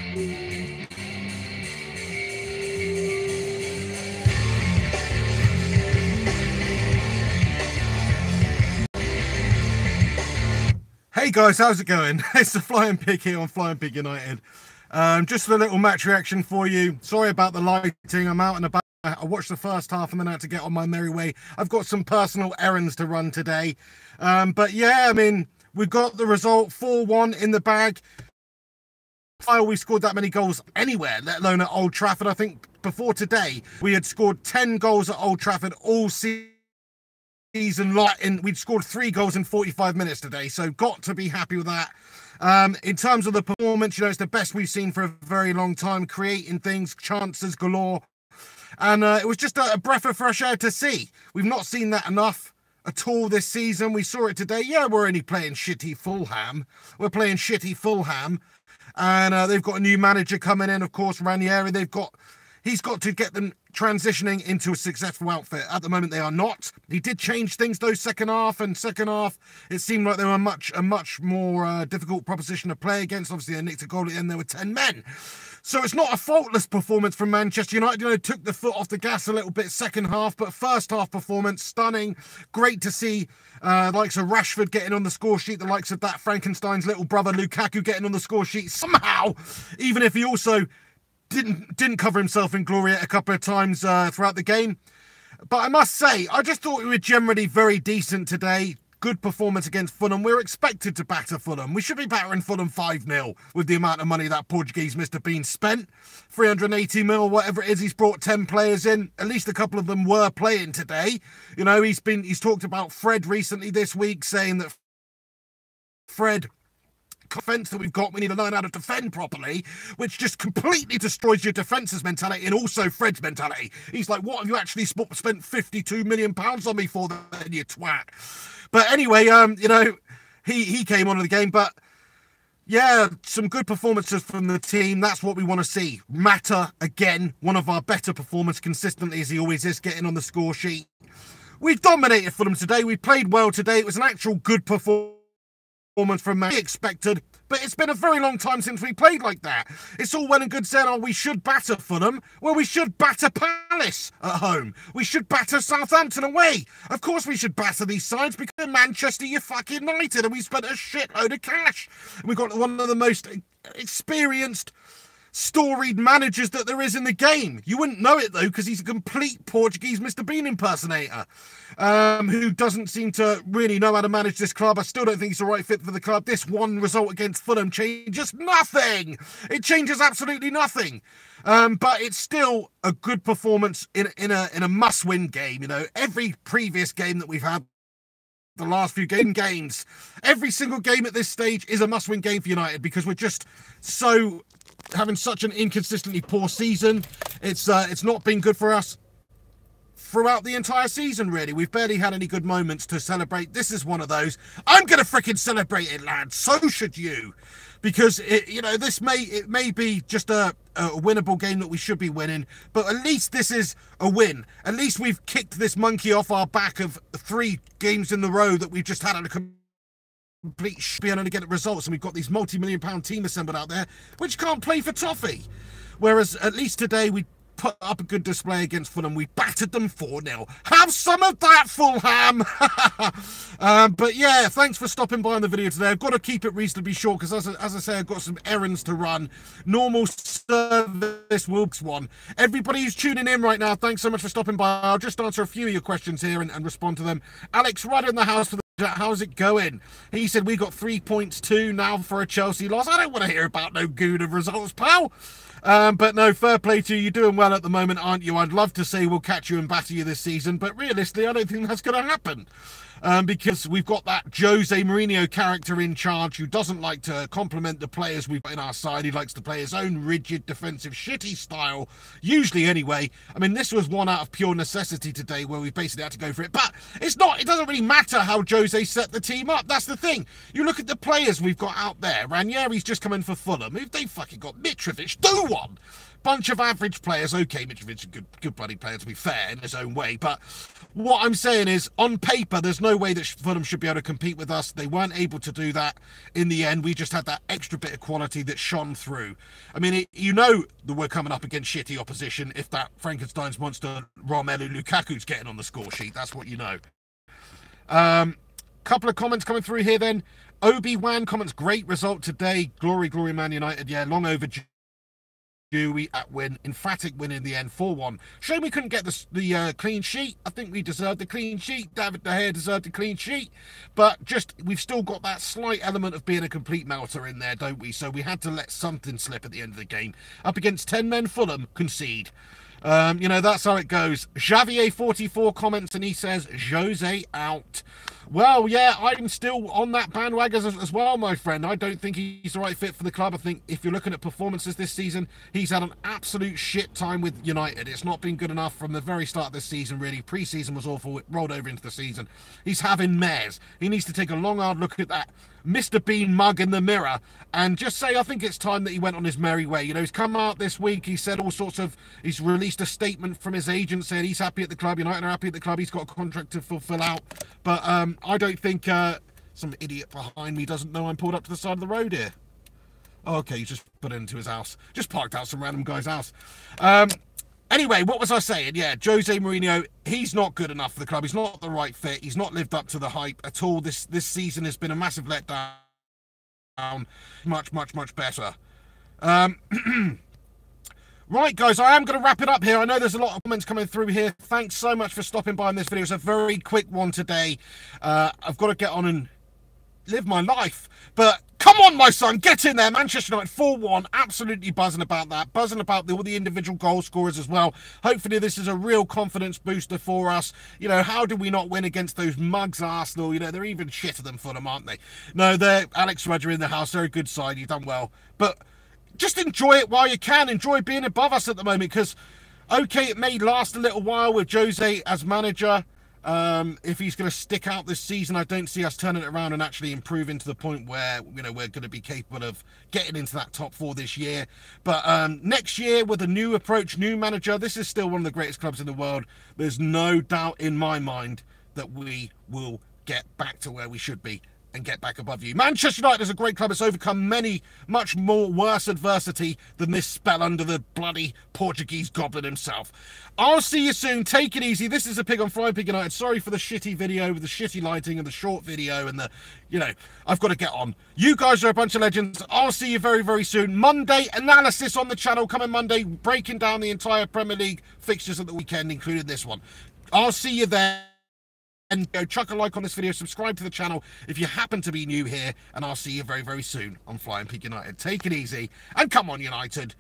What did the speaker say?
Hey guys, how's it going? It's the Flying Pig here on Flying Pig United. Just a little match reaction for you. Sorry about the lighting. I'm out and about. I watched the first half and then I had to get on my merry way. I've got some personal errands to run today. But yeah, I mean, we've got the result 4-1 in the bag. We scored that many goals anywhere, let alone at Old Trafford. I think before today, we had scored 10 goals at Old Trafford all season. We'd scored 3 goals in 45 minutes today, so got to be happy with that. In terms of the performance, you know, it's the best we've seen for a very long time, creating things, chances galore, and it was just a breath of fresh air to see. We've not seen that enough at all this season. We saw it today. Yeah, we're only playing shitty Fulham. We're playing shitty Fulham, and they've got a new manager coming in, of course, Ranieri. He's got to get them transitioning into a successful outfit. At the moment, they are not. He did change things, though, second half, it seemed like they were a much more difficult proposition to play against. Obviously, they nicked a goal at the end. There were 10 men. So it's not a faultless performance from Manchester United. You know, took the foot off the gas a little bit second half, but first half performance, stunning. Great to see the likes of Rashford getting on the score sheet, the likes of that Frankenstein's little brother Lukaku getting on the score sheet somehow, even if he also didn't cover himself in glory a couple of times throughout the game. But I must say, I just thought we were generally very decent today. Good performance against Fulham. We're expected to batter Fulham. We should be battering Fulham 5-0 with the amount of money that Portuguese Mr. Bean spent. 380 mil, whatever it is. He's brought 10 players in. At least a couple of them were playing today. You know, he's talked about Fred recently this week, saying that Fred, defense that we've got, we need to learn how to defend properly, which just completely destroys your defence's mentality and also Fred's mentality. He's like, what have you actually spent 52 million pounds on me for, then, you twat? But anyway, you know, he came onto the game, but yeah, some good performances from the team. That's what we want to see. Mata, again, one of our better performers consistently, as he always is, getting on the score sheet. We've dominated Fulham today. We played well today. It was an actual good performance from me expected, but it's been a very long time since we played like that. It's all well and good saying, oh, we should batter Fulham. Well, we should batter Palace at home. We should batter Southampton away. Of course we should batter these sides because they're Manchester United and we spent a shitload of cash. We've got one of the most experienced, storied managers that there is in the game. You wouldn't know it, though, because he's a complete Portuguese Mr. Bean impersonator who doesn't seem to really know how to manage this club. I still don't think he's the right fit for the club. This one result against Fulham changes nothing. It changes absolutely nothing. But it's still a good performance in a must-win game. You know, every previous game that we've had, the last few games, every single game at this stage is a must-win game for United because we're just having such an inconsistently poor season. It's not been good for us throughout the entire season, really. We've barely had any good moments to celebrate. This is one of those. I'm going to freaking celebrate it, lads. So should you. Because, you know, it may be just a winnable game that we should be winning, but at least this is a win. At least we've kicked this monkey off our back of 3 games in the row that we've just had a complete being able to get results, and we've got these multi-million-pound team assembled out there which can't play for toffee. Whereas at least today we put up a good display against Fulham. We battered them 4-0. Have some of that, Fulham! But yeah, thanks for stopping by on the video today. I've got to keep it reasonably short because, as I say, I've got some errands to run. Normal service Wilkes one. Everybody who's tuning in right now, thanks so much for stopping by. I'll just answer a few of your questions here and respond to them. Alex, right in the house for the how's it going? He said we got 3 points too now for a Chelsea loss. I don't want to hear about no good of results, pal. But no, fair play to you. You're doing well at the moment, aren't you? I'd love to say we'll catch you and batter you this season, but realistically, I don't think that's going to happen. Because we've got that Jose Mourinho character in charge who doesn't like to compliment the players we've got in our side. He likes to play his own rigid, defensive, shitty style, usually anyway. I mean, this was one out of pure necessity today where we basically had to go for it. But it doesn't really matter how Jose set the team up. That's the thing. You look at the players we've got out there. Ranieri's just come in for Fulham. If they fucking got Mitrovic, do one. Bunch of average players. Okay, Mitrovic's a good bloody player, to be fair, in his own way. But what I'm saying is, on paper, there's no no way that Fulham should be able to compete with us. They weren't able to do that in the end. We just had that extra bit of quality that shone through. I mean, you know that we're coming up against shitty opposition if that Frankenstein's monster Romelu Lukaku's getting on the score sheet. That's what you know. Couple of comments coming through here then. Obi-Wan comments, great result today. Glory, glory, Man United. Yeah, long overdue. We at win, emphatic win in the end, 4-1. Shame we couldn't get the clean sheet. I think we deserved the clean sheet. David De Gea deserved a clean sheet, but just we've still got that slight element of being a complete melter in there, don't we? So we had to let something slip at the end of the game. Up against 10 men, Fulham concede. You know, that's how it goes. Xavier44 comments and he says, Jose out. Well, yeah, I'm still on that bandwagon as well, my friend. I don't think he's the right fit for the club. I think if you're looking at performances this season, he's had an absolute shit time with United. It's not been good enough from the very start of this season, really. Pre-season was awful. It rolled over into the season. He's having mares. He needs to take a long, hard look at that Mr. Bean mug in the mirror and just say, I think it's time that he went on his merry way. You know, he's come out this week. He said all sorts of, he's released a statement from his agent saying he's happy at the club. United are happy at the club. He's got a contract to fulfill out. But I don't think some idiot behind me doesn't know I'm pulled up to the side of the road here. Okay, he's just put it into his house. Just parked out some random guy's house. Anyway, what was I saying? Yeah, Jose Mourinho, he's not good enough for the club. He's not the right fit. He's not lived up to the hype at all. This season has been a massive letdown. Much, much, much better. Right, guys, I am going to wrap it up here. I know there's a lot of comments coming through here. Thanks so much for stopping by in this video. It's a very quick one today. I've got to get on and live my life. But come on, my son, get in there. Manchester United 4-1. Absolutely buzzing about that. Buzzing about all the individual goal scorers as well. Hopefully this is a real confidence booster for us. You know, how did we not win against those mugs Arsenal? You know, they're even shitter than Fulham, aren't they? No, they're Alex Rudger in the house. They're a good side. You've done well. But just enjoy it while you can. Enjoy being above us at the moment because, okay, it may last a little while with Jose as manager. If he's going to stick out this season, I don't see us turning it around and actually improving to the point where, you know, we're going to be capable of getting into that top 4 this year. But next year, with a new approach, new manager, this is still one of the greatest clubs in the world. There's no doubt in my mind that we will get back to where we should be and get back above you. Manchester United is a great club. It's overcome much more worse adversity than this spell under the bloody Portuguese goblin himself. I'll see you soon. Take it easy. This is a pig on Flying Pig United. Sorry for the shitty video with the shitty lighting and the short video and the, you know, I've got to get on. You guys are a bunch of legends. I'll see you very, very soon. Monday analysis on the channel coming Monday, breaking down the entire Premier League fixtures at the weekend, including this one. I'll see you there. And go chuck a like on this video, subscribe to the channel if you happen to be new here, and I'll see you very, very soon on Flying Pig United. Take it easy, and come on, United.